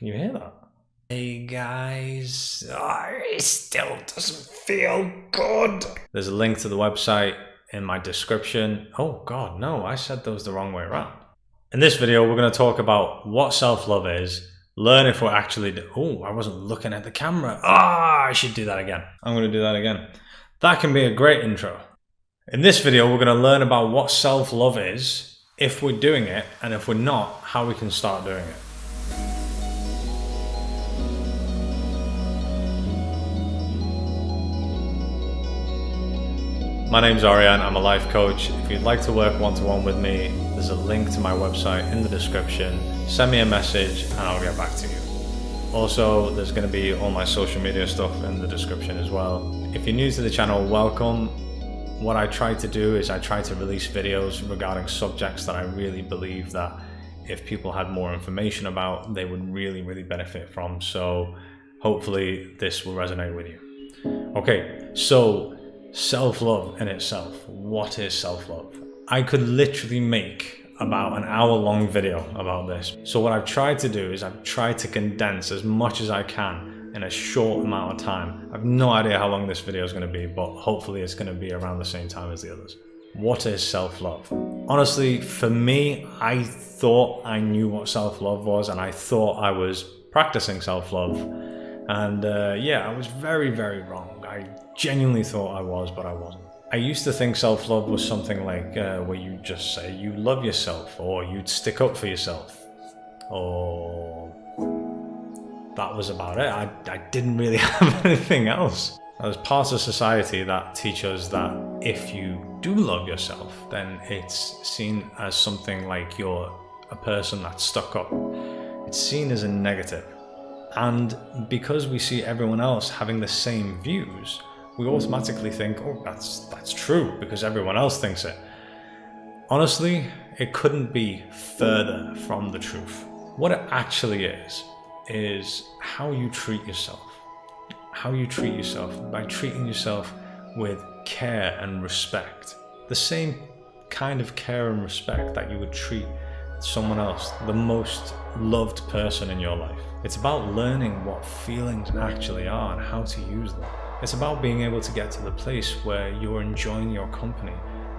Can you hear that? Hey guys, it still doesn't feel good. There's a link to the website in my description. Oh God, no, I said those the wrong way around. In this video, we're going to talk about what self-love is, learn if we're actually, oh, I wasn't looking at the camera. I should do that again. I'm going to do that again. That can be a great intro. In this video, we're going to learn about what self-love is, if we're doing it, and if we're not, how we can start doing it. My name's Ariane, I'm a life coach. If you'd like to work one-to-one with me, there's a link to my website in the description. Send me a message and I'll get back to you. Also, there's going to be all my social media stuff in the description as well. If you're new to the channel, welcome. What I try to do is I try to release videos regarding subjects that I really believe that if people had more information about, they would really benefit from. So hopefully this will resonate with you. Okay, so self-love in itself. What is self-love? I could literally make about an hour-long video about this. So what I've tried to do is I've tried to condense as much as I can in a short amount of time. I have no idea how long this video is going to be, but hopefully it's going to be around the same time as the others. What is self-love? Honestly, for me, I thought I knew what self-love was, and I thought I was practicing self-love. And yeah, I was very wrong. I genuinely thought I was, but I wasn't. I used to think self-love was something like where you just say you love yourself, or you'd stick up for yourself, or that was about it. I didn't really have anything else. There's parts of society that teach us that if you do love yourself, then it's seen as something like you're a person that's stuck up. It's seen as a negative. And because we see everyone else having the same views, we automatically think, oh, that's true because everyone else thinks it. Honestly, it couldn't be further from the truth. What it actually is how you treat yourself. How you treat yourself by treating yourself with care and respect. The same kind of care and respect that you would treat someone else, the most loved person in your life. It's about learning what feelings actually are and how to use them. It's about being able to get to the place where you're enjoying your company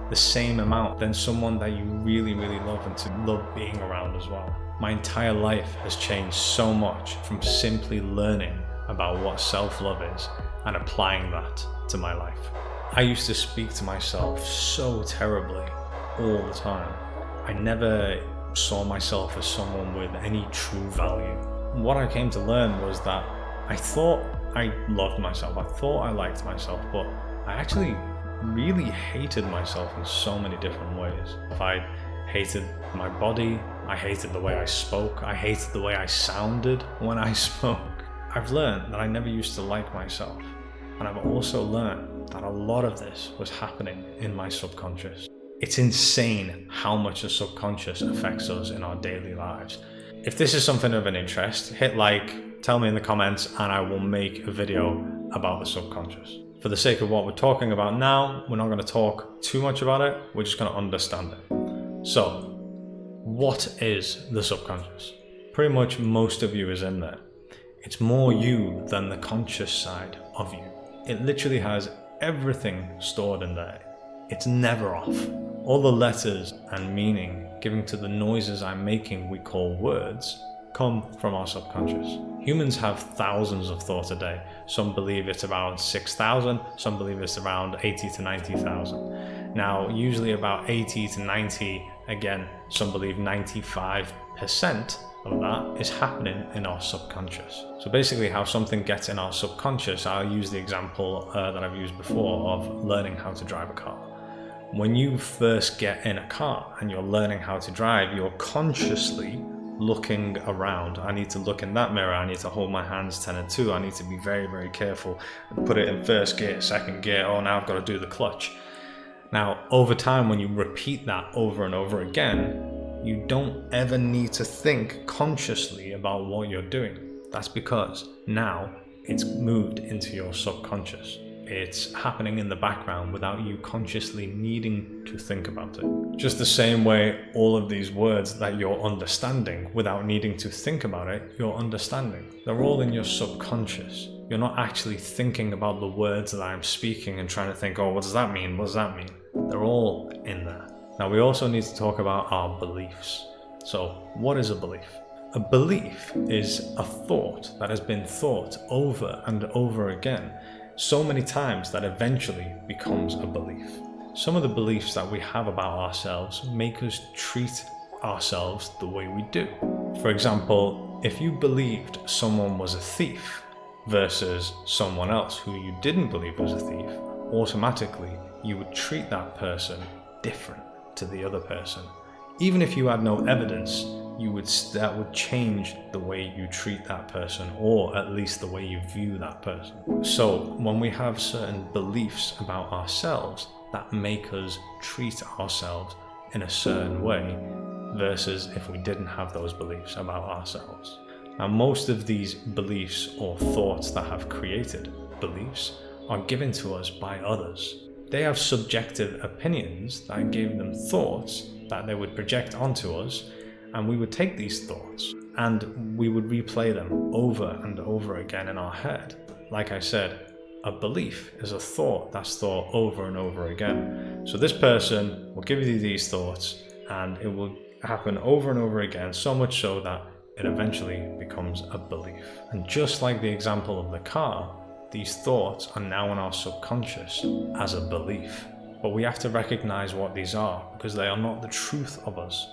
the same amount than someone that you really love and to love being around as well. My entire life has changed so much from simply learning about what self-love is and applying that to my life. I used to speak to myself so terribly all the time. I never saw myself as someone with any true value. What I came to learn was that I thought I loved myself, I thought I liked myself, but I actually really hated myself in so many different ways. I hated my body, I hated the way I spoke, I hated the way I sounded when I spoke. I've learned that I never used to like myself, and I've also learned that a lot of this was happening in my subconscious. It's insane how much the subconscious affects us in our daily lives. If this is something of an interest, hit like, tell me in the comments, and I will make a video about the subconscious. For the sake of what we're talking about now, we're not going to talk too much about it, we're just going to understand it. So, what is the subconscious? Pretty much most of you is in there. It's more you than the conscious side of you. It literally has everything stored in there. It's never off. All the letters and meaning given to the noises I'm making we call words come from our subconscious. Humans have thousands of thoughts a day. Some believe it's around 6,000, some believe it's around 80 to 90,000. Now, usually about 80 to 90, again, some believe 95% of that is happening in our subconscious. So basically how something gets in our subconscious, I'll use the example that I've used before of learning how to drive a car. When you first get in a car and you're learning how to drive, you're consciously looking around. I need to look in that mirror, I need to hold my hands 10 and 2, I need to be very careful, put it in first gear, second gear, oh now I've got to do the clutch. Now over time, when you repeat that over and over again, you don't ever need to think consciously about what you're doing. That's because now it's moved into your subconscious. It's happening in the background without you consciously needing to think about it. Just the same way all of these words that you're understanding without needing to think about it, you're understanding. They're all in your subconscious. You're not actually thinking about the words that I'm speaking and trying to think, oh, what does that mean? What does that mean? They're all in there. Now, we also need to talk about our beliefs. So, what is a belief? A belief is a thought that has been thought over and over again so many times that eventually becomes a belief. Some of the beliefs that we have about ourselves make us treat ourselves the way we do. For example, if you believed someone was a thief versus someone else who you didn't believe was a thief, automatically you would treat that person different to the other person. Even if you had no evidence, that would change the way you treat that person, or at least the way you view that person. So when we have certain beliefs about ourselves that make us treat ourselves in a certain way versus if we didn't have those beliefs about ourselves. Now, most of these beliefs or thoughts that have created beliefs are given to us by others. They have subjective opinions that give them thoughts that they would project onto us, and we would take these thoughts and we would replay them over and over again in our head. Like I said, a belief is a thought that's thought over and over again. So this person will give you these thoughts and it will happen over and over again, so much so that it eventually becomes a belief. And just like the example of the car, these thoughts are now in our subconscious as a belief. But we have to recognize what these are, because they are not the truth of us.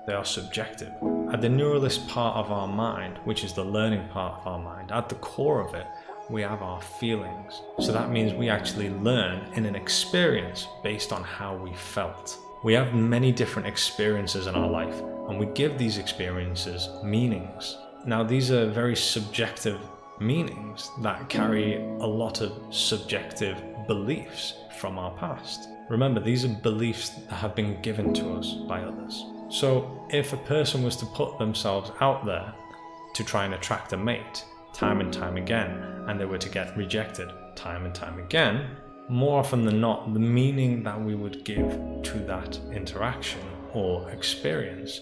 They are subjective. At the neuralist part of our mind, which is the learning part of our mind, at the core of it, we have our feelings. So that means we actually learn in an experience based on how we felt. We have many different experiences in our life, and we give these experiences meanings. Now, these are very subjective meanings that carry a lot of subjective beliefs from our past. Remember, these are beliefs that have been given to us by others. So if a person was to put themselves out there to try and attract a mate time and time again, and they were to get rejected time and time again, more often than not, the meaning that we would give to that interaction or experience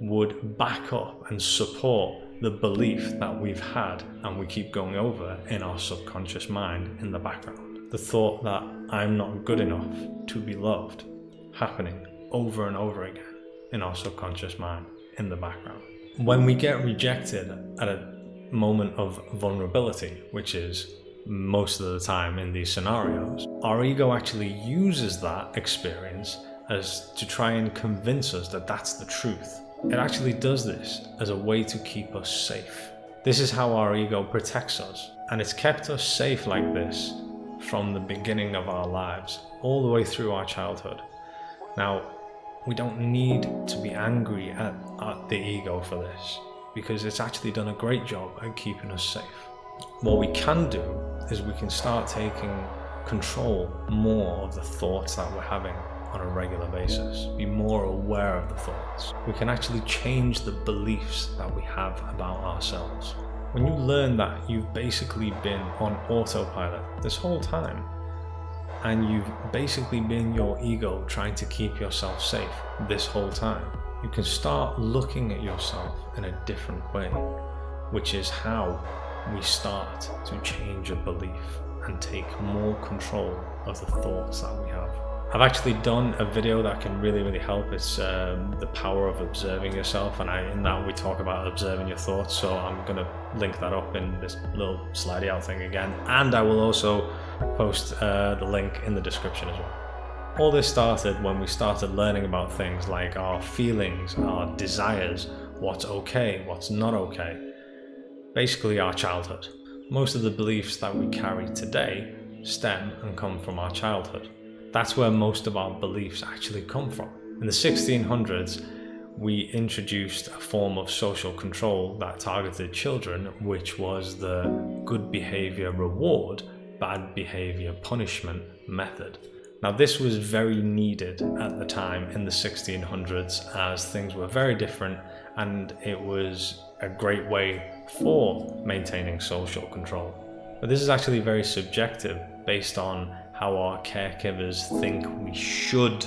would back up and support the belief that we've had and we keep going over in our subconscious mind in the background. The thought that I'm not good enough to be loved, happening over and over again in our subconscious mind in the background. When we get rejected at a moment of vulnerability, which is most of the time in these scenarios, our ego actually uses that experience as to try and convince us that that's the truth. It actually does this as a way to keep us safe. This is how our ego protects us, and it's kept us safe like this from the beginning of our lives, all the way through our childhood. Now, we don't need to be angry at the ego for this, because it's actually done a great job at keeping us safe. What we can do is we can start taking control more of the thoughts that we're having on a regular basis, be more aware of the thoughts. We can actually change the beliefs that we have about ourselves. When you learn that you've basically been on autopilot this whole time, and you've basically been your ego trying to keep yourself safe this whole time, you can start looking at yourself in a different way, which is how we start to change a belief and take more control of the thoughts that we have. I've actually done a video that can really help. It's the power of observing yourself, and in that we talk about observing your thoughts, so I'm going to link that up in this little slidey out thing again, and I will also post the link in the description as well. All this started when we started learning about things like our feelings, our desires, what's okay, what's not okay, basically our childhood. Most of the beliefs that we carry today stem and come from our childhood. That's where most of our beliefs actually come from. In the 1600s, we introduced a form of social control that targeted children, which was the good behavior reward, bad behavior punishment method. Now, this was very needed at the time in the 1600s, as things were very different, and it was a great way for maintaining social control. But this is actually very subjective, based on how our caregivers think we should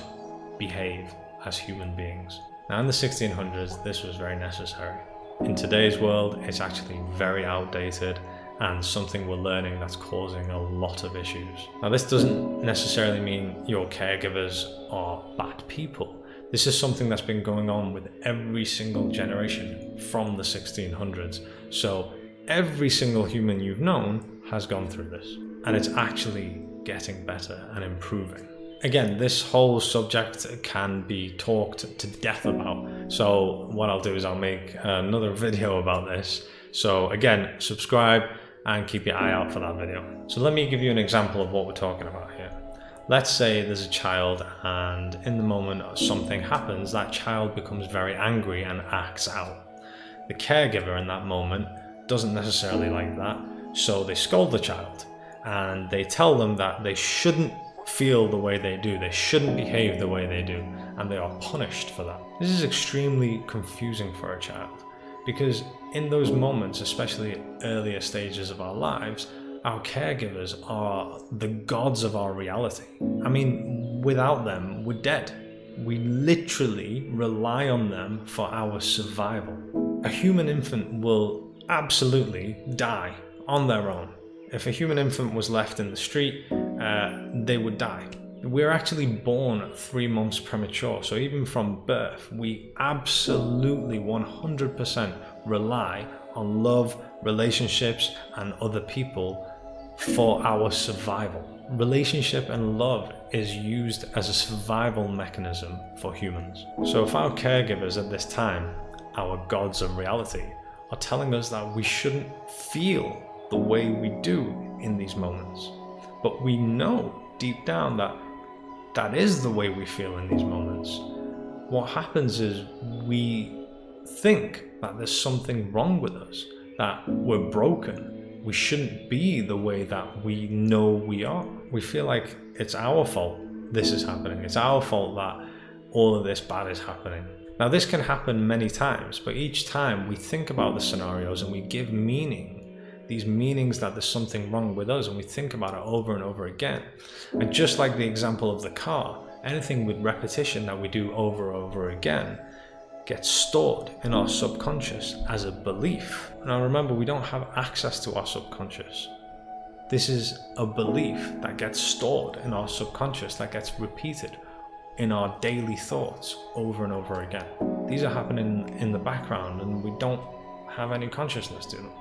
behave as human beings. Now in the 1600s, this was very necessary. In today's world, it's actually very outdated and something we're learning that's causing a lot of issues. Now this doesn't necessarily mean your caregivers are bad people. This is something that's been going on with every single generation from the 1600s. So every single human you've known has gone through this, and it's actually getting better and improving. Again, this whole subject can be talked to death about. So what I'll do is I'll make another video about this. So again, subscribe and keep your eye out for that video. So let me give you an example of what we're talking about here. Let's say there's a child, and in the moment something happens, that child becomes very angry and acts out. The caregiver in that moment doesn't necessarily like that, so they scold the child and they tell them that they shouldn't feel the way they do, they shouldn't behave the way they do, and they are punished for that. This is extremely confusing for a child, because in those moments, especially earlier stages of our lives, our caregivers are the gods of our reality. I mean, without them, we're dead. We literally rely on them for our survival. A human infant will absolutely die on their own. If a human infant was left in the street, they would die. We're actually born 3 months premature, so even from birth, we absolutely 100% rely on love, relationships, and other people for our survival. Relationship and love is used as a survival mechanism for humans. So if our caregivers at this time, our gods of reality, are telling us that we shouldn't feel the way we do in these moments, but we know deep down that that is the way we feel in these moments, what happens is we think that there's something wrong with us, that we're broken, we shouldn't be the way that we know we are. We feel like it's our fault this is happening, it's our fault that all of this bad is happening. Now this can happen many times, but each time we think about the scenarios and we give meaning, these meanings that there's something wrong with us, and we think about it over and over again. And just like the example of the car, anything with repetition that we do over and over again gets stored in our subconscious as a belief. Now remember, we don't have access to our subconscious. This is a belief that gets stored in our subconscious, that gets repeated in our daily thoughts over and over again. These are happening in the background and we don't have any consciousness to them.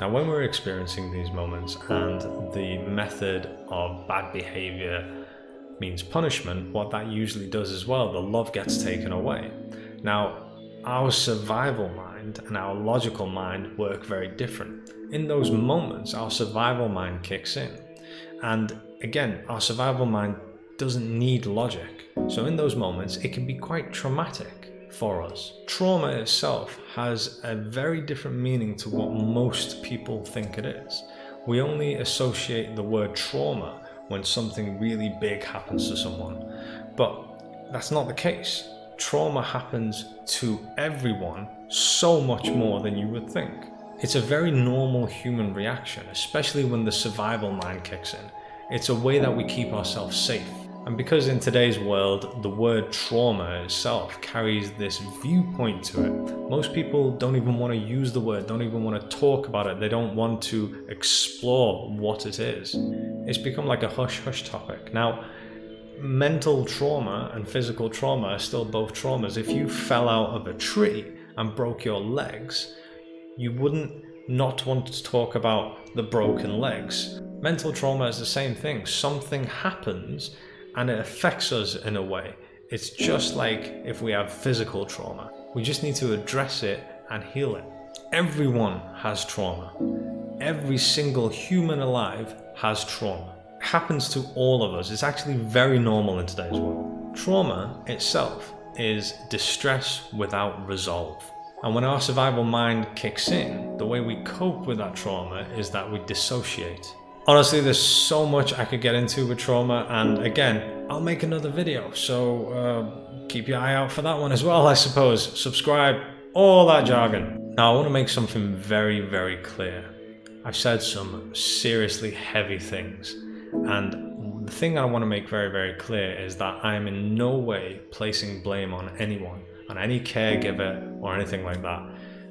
Now when we're experiencing these moments and the method of bad behavior means punishment, what that usually does as well, the love gets taken away. Now our survival mind and our logical mind work very different. In those moments, our survival mind kicks in. And again, our survival mind doesn't need logic. So in those moments, it can be quite traumatic for us. Trauma itself has a very different meaning to what most people think it is. We only associate the word trauma when something really big happens to someone, but that's not the case. Trauma happens to everyone so much more than you would think. It's a very normal human reaction, especially when the survival mind kicks in. It's a way that we keep ourselves safe. And because in today's world, the word trauma itself carries this viewpoint to it, most people don't even want to use the word, don't even want to talk about it. They don't want to explore what it is. It's become like a hush-hush topic. Now, mental trauma and physical trauma are still both traumas. If you fell out of a tree and broke your legs, you wouldn't not want to talk about the broken legs. Mental trauma is the same thing. Something happens and it affects us in a way. It's just like if we have physical trauma. We just need to address it and heal it. Everyone has trauma. Every single human alive has trauma. It happens to all of us. It's actually very normal in today's world. Trauma itself is distress without resolve. And when our survival mind kicks in, the way we cope with that trauma is that we dissociate. Honestly, there's so much I could get into with trauma, and again, I'll make another video, so keep your eye out for that one as well, I suppose. Subscribe, all that jargon. Now, I want to make something very, very clear. I've said some seriously heavy things, And the thing that I want to make very, very clear is that I am in no way placing blame on anyone, on any caregiver or anything like that.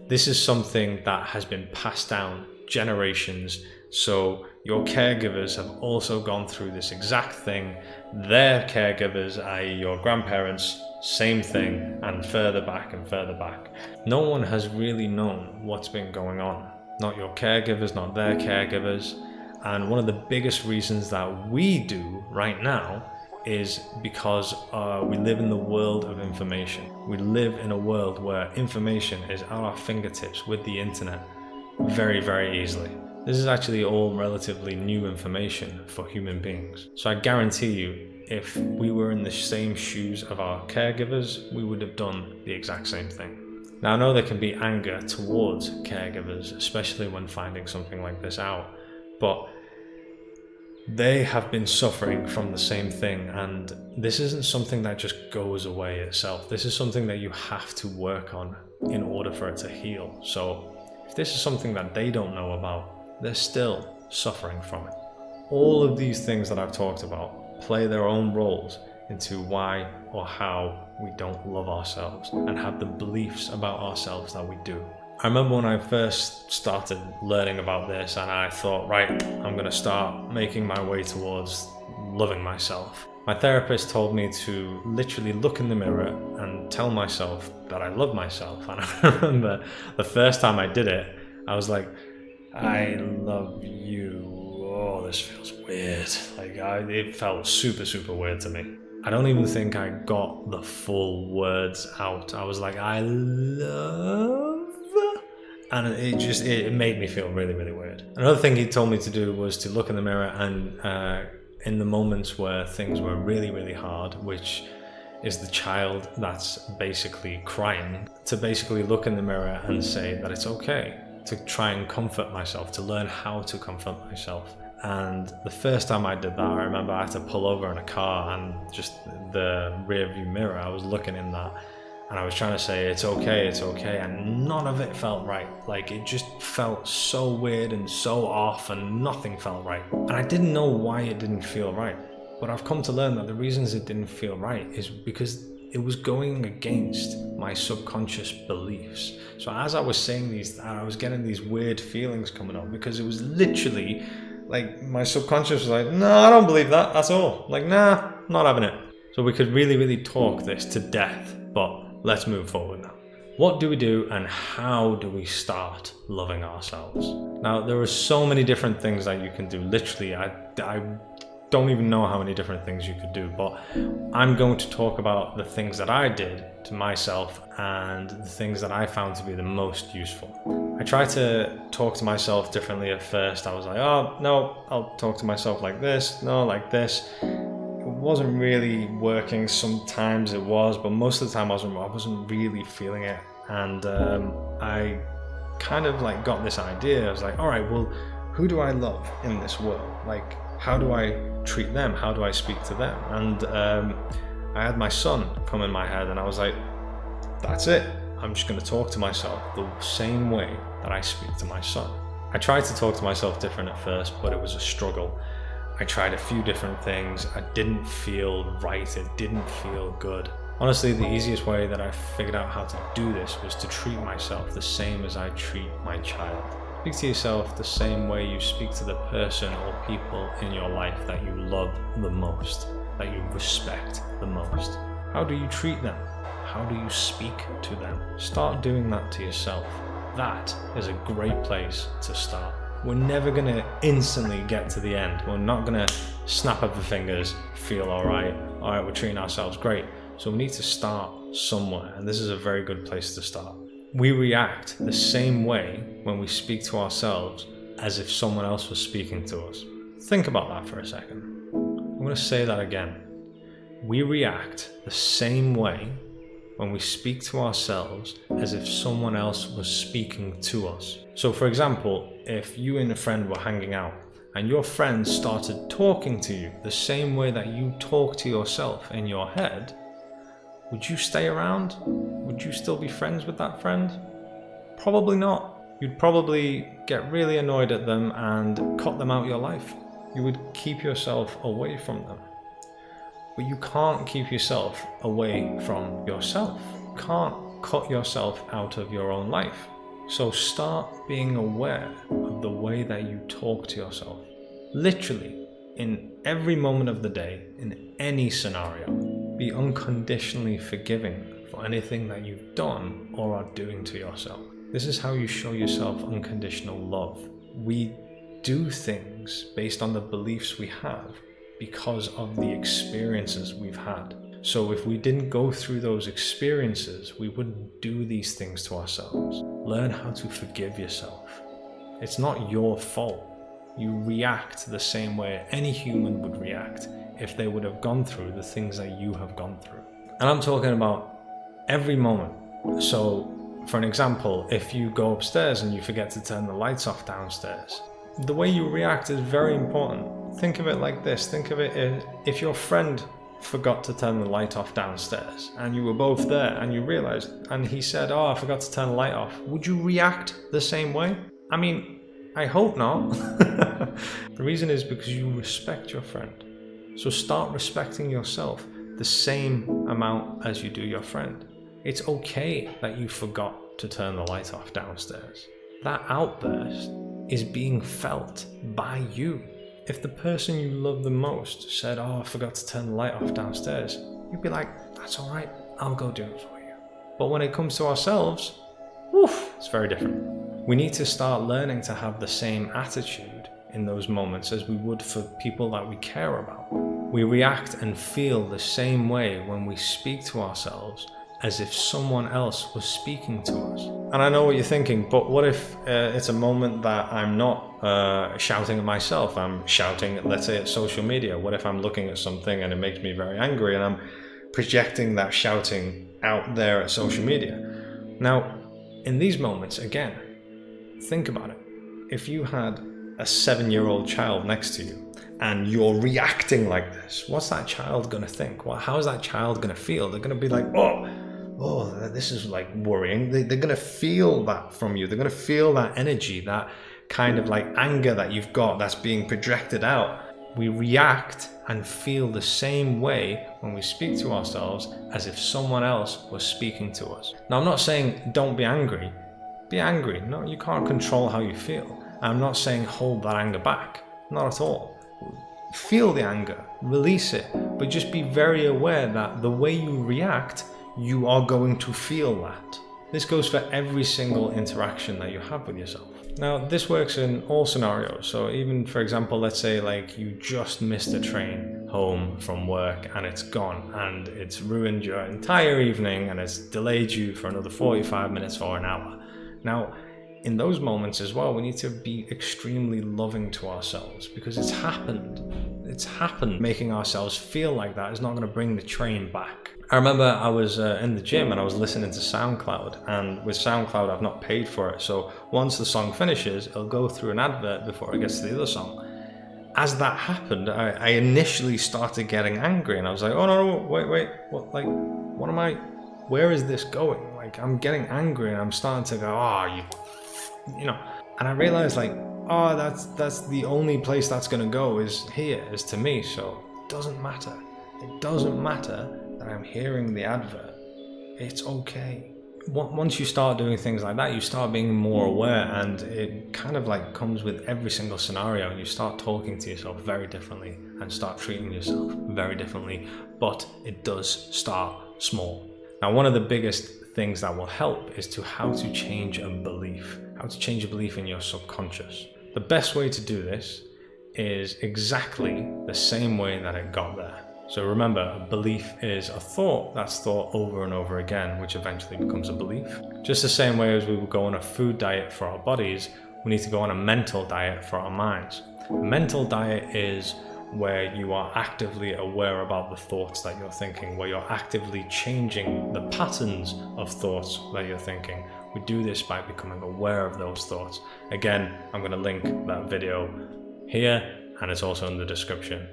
This is something that has been passed down generations. So your caregivers have also gone through this exact thing. Their caregivers, i.e. your grandparents, same thing, and further back and further back. No one has really known what's been going on. Not your caregivers, not their caregivers. And one of the biggest reasons that we do right now is because we live in the world of information. We live in a world where information is at our fingertips with the internet very, very easily. This is actually all relatively new information for human beings. So I guarantee you, if we were in the same shoes of our caregivers, we would have done the exact same thing. Now I know there can be anger towards caregivers, especially when finding something like this out, but they have been suffering from the same thing, and this isn't something that just goes away itself. This is something that you have to work on in order for it to heal. So if this is something that they don't know about, they're still suffering from it. All of these things that I've talked about play their own roles into why or how we don't love ourselves and have the beliefs about ourselves that we do. I remember when I first started learning about this and I thought, right, I'm going to start making my way towards loving myself. My therapist told me to literally look in the mirror and tell myself that I love myself. And I remember the first time I did it, I was like, I love you. Oh, this feels weird. It felt super, super weird to me. I don't even think I got the full words out. I was like, I love, and it made me feel really, really weird. Another thing he told me to do was to look in the mirror and in the moments where things were really, really hard, which is the child that's basically crying, to basically look in the mirror and say that it's okay, to try and comfort myself, to learn how to comfort myself. And the first time I did that, I remember I had to pull over in a car, and just the rear view mirror, I was looking in that and I was trying to say, it's okay, and none of it felt right. Like, it just felt so weird and so off, and nothing felt right. And I didn't know why it didn't feel right. But I've come to learn that the reasons it didn't feel right is because it was going against my subconscious beliefs. So as I was saying these, I was getting these weird feelings coming up, because it was literally like my subconscious was like, no, I don't believe that at all. Like, nah, not having it. So we could really, really talk this to death, but let's move forward now. What do we do, and how do we start loving ourselves? Now, there are so many different things that you can do. Literally, I don't even know how many different things you could do, but I'm going to talk about the things that I did to myself and the things that I found to be the most useful. I tried to talk to myself differently at first. I was like, oh, no, I'll talk to myself like this, no, like this. It wasn't really working. Sometimes it was, but most of the time I wasn't really feeling it. And I kind of like got this idea. I was like, all right, well, who do I love in this world? Like, how do I treat them? How do I speak to them? And I had my son come in my head, and I was like, that's it. I'm just going to talk to myself the same way that I speak to my son. I tried to talk to myself different at first, but it was a struggle. I tried a few different things. I didn't feel right. It didn't feel good. Honestly, the easiest way that I figured out how to do this was to treat myself the same as I treat my child. Speak to yourself the same way you speak to the person or people in your life that you love the most, that you respect the most. How do you treat them? How do you speak to them? Start doing that to yourself. That is a great place to start. We're never going to instantly get to the end. We're not going to snap of the fingers, feel all right, we're treating ourselves great. So we need to start somewhere, and this is a very good place to start. We react the same way when we speak to ourselves as if someone else was speaking to us. Think about that for a second. I'm going to say that again. We react the same way when we speak to ourselves as if someone else was speaking to us. So for example, if you and a friend were hanging out and your friend started talking to you the same way that you talk to yourself in your head, would you stay around? Would you still be friends with that friend? Probably not. You'd probably get really annoyed at them and cut them out of your life. you would keep yourself away from them. But you can't keep yourself away from yourself. You can't cut yourself out of your own life. So start being aware of the way that you talk to yourself. Literally, in every moment of the day, in any scenario, be unconditionally forgiving for anything that you've done or are doing to yourself. This is how you show yourself unconditional love. We do things based on the beliefs we have because of the experiences we've had. So if we didn't go through those experiences, we wouldn't do these things to ourselves. Learn how to forgive yourself. It's not your fault. You react the same way any human would react if they would have gone through the things that you have gone through. And I'm talking about every moment. So for an example, if you go upstairs and you forget to turn the lights off downstairs, the way you react is very important. Think of it like this. Think of it if your friend forgot to turn the light off downstairs and you were both there and you realized and he said, "Oh, I forgot to turn the light off." Would you react the same way? I mean, I hope not. The reason is because you respect your friend. So start respecting yourself the same amount as you do your friend. It's okay that you forgot to turn the light off downstairs. That outburst is being felt by you. If the person you love the most said, "Oh, I forgot to turn the light off downstairs," you'd be like, "That's all right, I'll go do it for you." But when it comes to ourselves, it's very different. We need to start learning to have the same attitude in those moments as we would for people that we care about. We react and feel the same way when we speak to ourselves as if someone else was speaking to us. And I know what you're thinking, but what if it's a moment that I'm not shouting at myself, I'm shouting, let's say, at social media? What if I'm looking at something and it makes me very angry and I'm projecting that shouting out there at social media? Now, in these moments, again, think about it. If you had a 7-year-old child next to you and you're reacting like this, what's that child gonna think? Well, how is that child gonna feel? They're gonna be like, oh, this is like worrying. They're gonna feel that from you. They're gonna feel that energy, that kind of like anger that you've got that's being projected out. We react and feel the same way when we speak to ourselves as if someone else was speaking to us. Now, I'm not saying don't be angry. Be angry. No, you can't control how you feel. I'm not saying hold that anger back. Not at all. Feel the anger, release it, but just be very aware that the way you react, you are going to feel that. This goes for every single interaction that you have with yourself. Now, this works in all scenarios. So even, for example, let's say like you just missed a train home from work and it's gone and it's ruined your entire evening and it's delayed you for another 45 minutes or an hour. Now, in those moments as well, we need to be extremely loving to ourselves because it's happened. It's happened. Making ourselves feel like that is not going to bring the train back. I remember I was in the gym and I was listening to SoundCloud, and with SoundCloud I've not paid for it, so once the song finishes it'll go through an advert before it gets to the other song. As that happened, I initially started getting angry and I was like, oh no, wait, where is this going? Like, I'm getting angry and I'm starting to go, you know, and I realized like, that's the only place that's gonna go is to me, so it doesn't matter. It doesn't matter that I'm hearing the advert. It's okay. Once you start doing things like that, you start being more aware, and it kind of like comes with every single scenario, and you start talking to yourself very differently and start treating yourself very differently, but it does start small. Now, one of the biggest things that will help is how to change a belief, in your subconscious. The best way to do this is exactly the same way that it got there. So remember, a belief is a thought that's thought over and over again, which eventually becomes a belief. Just the same way as we would go on a food diet for our bodies, we need to go on a mental diet for our minds. A mental diet is where you are actively aware about the thoughts that you're thinking, where you're actively changing the patterns of thoughts that you're thinking. We do this by becoming aware of those thoughts. Again, I'm going to link that video here, and it's also in the description.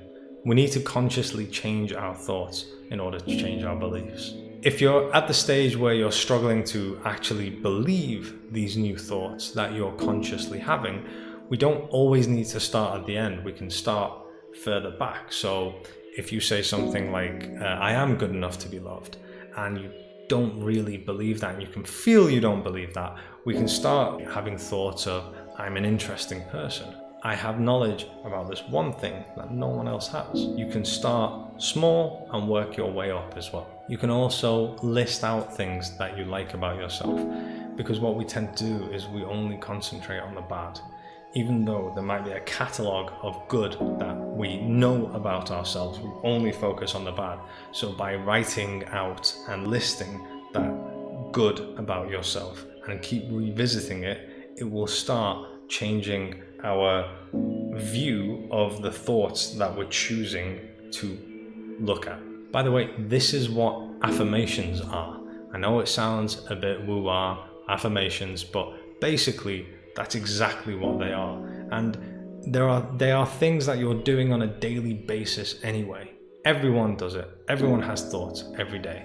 We need to consciously change our thoughts in order to change our beliefs. If you're at the stage where you're struggling to actually believe these new thoughts that you're consciously having, We don't always need to start at the end. We can start further back. So if you say something like, I am good enough to be loved, and you don't really believe that, and you can feel you don't believe that, we can start having thoughts of, I'm an interesting person. I have knowledge about this one thing that no one else has. You can start small and work your way up as well. You can also list out things that you like about yourself, because what we tend to do is we only concentrate on the bad, even though there might be a catalogue of good that we know about ourselves. We only focus on the bad. So by writing out and listing that good about yourself and keep revisiting it, it will start changing our view of the thoughts that we're choosing to look at. By the way, this is what affirmations are. I know it sounds a bit woo-wah, affirmations, but basically that's exactly what they are. And they are things that you're doing on a daily basis anyway. Everyone does it. Everyone has thoughts every day.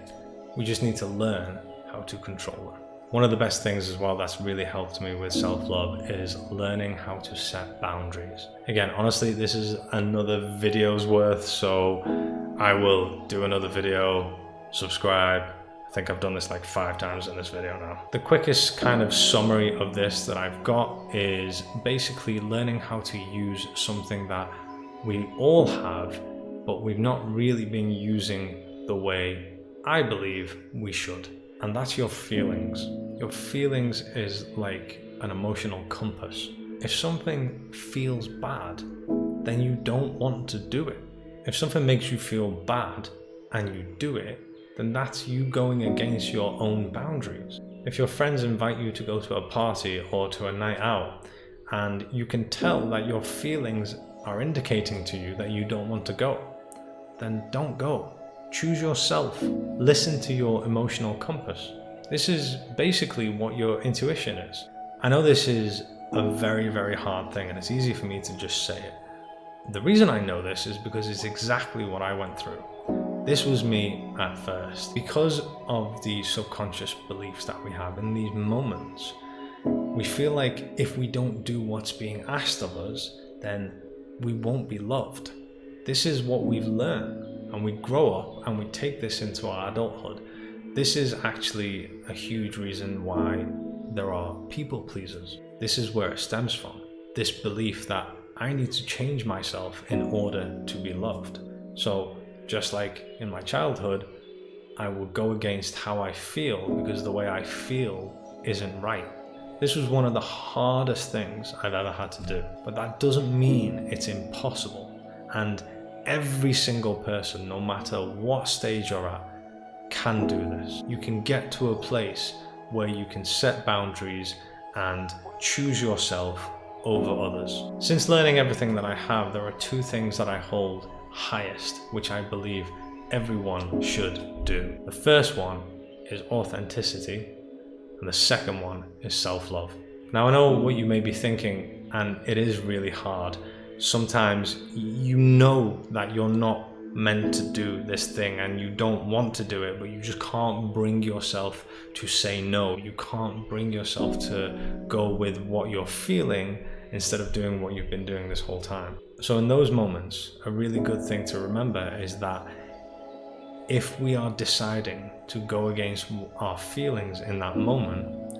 We just need to learn how to control them. One of the best things as well that's really helped me with self-love is learning how to set boundaries. Again, honestly, this is another video's worth, so I will do another video, subscribe. I think I've done this like 5 times in this video now. The quickest kind of summary of this that I've got is basically learning how to use something that we all have, but we've not really been using the way I believe we should. And that's your feelings. Your feelings is like an emotional compass. If something feels bad, then you don't want to do it. If something makes you feel bad and you do it, then that's you going against your own boundaries. If your friends invite you to go to a party or to a night out, and you can tell that your feelings are indicating to you that you don't want to go, then don't go. Choose yourself. Listen to your emotional compass. This is basically what your intuition is. I know this is a very, very hard thing, and it's easy for me to just say it. The reason I know this is because it's exactly what I went through. This was me at first. Because of the subconscious beliefs that we have in these moments, we feel like if we don't do what's being asked of us, then we won't be loved. This is what we've learned. And we grow up and we take this into our adulthood. This is actually a huge reason why there are people pleasers. This is where it stems from. This belief that I need to change myself in order to be loved. So just like in my childhood, I will go against how I feel because the way I feel isn't right. This was one of the hardest things I've ever had to do, but that doesn't mean it's impossible. And every single person, no matter what stage you're at, can do this. You can get to a place where you can set boundaries and choose yourself over others. Since learning everything that I have, there are 2 things that I hold highest, which I believe everyone should do. The first one is authenticity, and the second one is self-love. Now I know what you may be thinking, and it is really hard. Sometimes you know that you're not meant to do this thing and you don't want to do it, but you just can't bring yourself to say no. You can't bring yourself to go with what you're feeling instead of doing what you've been doing this whole time. So in those moments, a really good thing to remember is that if we are deciding to go against our feelings in that moment,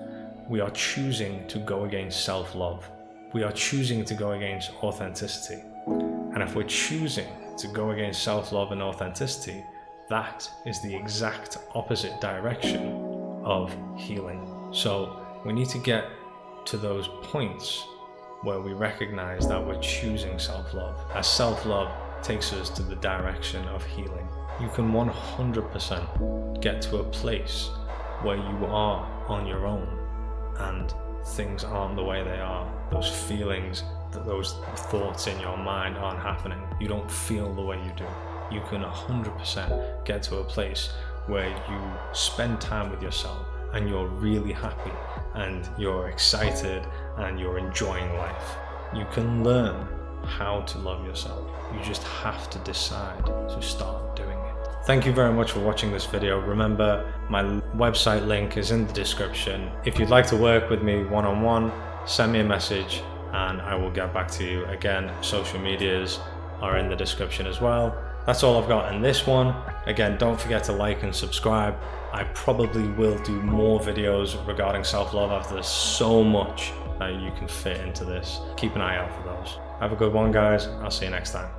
we are choosing to go against self-love. We are choosing to go against authenticity. And if we're choosing to go against self-love and authenticity, that is the exact opposite direction of healing. So we need to get to those points where we recognize that we're choosing self-love, as self-love takes us to the direction of healing. You can 100% get to a place where you are on your own and things aren't the way they are. Those feelings, those thoughts in your mind aren't happening. You don't feel the way you do. You can 100% get to a place where you spend time with yourself and you're really happy and you're excited and you're enjoying life. You can learn how to love yourself. You just have to decide to start doing it. Thank you very much for watching this video. Remember, my website link is in the description. If you'd like to work with me one-on-one, send me a message and I will get back to you. Again, social medias are in the description as well. That's all I've got in this one. Again, don't forget to like and subscribe. I probably will do more videos regarding self-love after there's so much that you can fit into this. Keep an eye out for those. Have a good one, guys. I'll see you next time.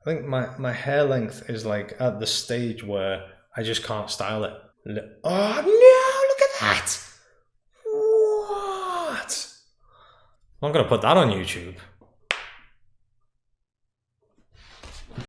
I think my hair length is like at the stage where I just can't style it. Oh no, look at that! What? I'm gonna put that on YouTube.